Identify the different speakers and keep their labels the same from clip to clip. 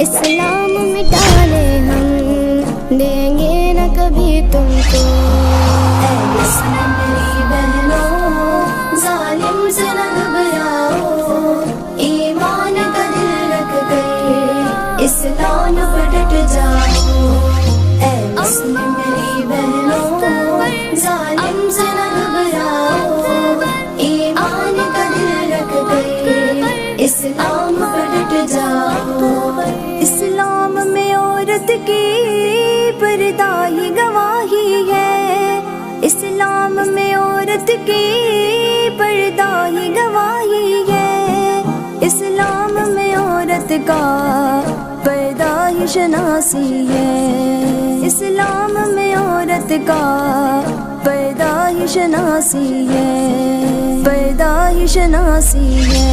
Speaker 1: اسلام مٹانے ہم دیں گے نہ کبھی تم کو۔
Speaker 2: اے مسلم میری بہنوں ظالم سے نہ گھبراؤ، ایمان کا دل رکھ کر اسلام پر ڈٹ جاؤ۔ اے مسلم میری بہنوں ظالم سے نہ گھبراؤ، ایمان کا دل رکھ کر اسلام پر ڈٹ جاؤ۔ اسلام میں عورت کی پردہ ہی گواہی ہے، اسلام میں عورت کی پردہ ہی گواہی ہے، اسلام میں عورت کا پردہ ہی شناسی ہے، اسلام میں عورت کا پردہ ہی شناسی ہے، پردہ ہی شناسی ہے۔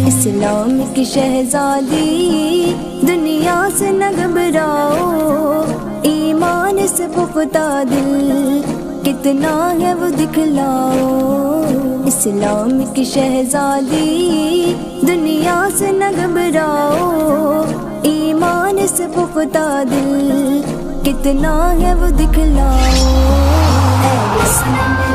Speaker 2: اسلام کی شہزادی دنیا سے نہ گھبراؤ، ایمان سے پختہ دل کتنا ہے وہ دکھلاؤ۔ اسلام کی شہزادی دنیا سے نہ گھبراؤ، ایمان سے پختہ دل کتنا ہے وہ دکھلاؤ۔ اے مسلم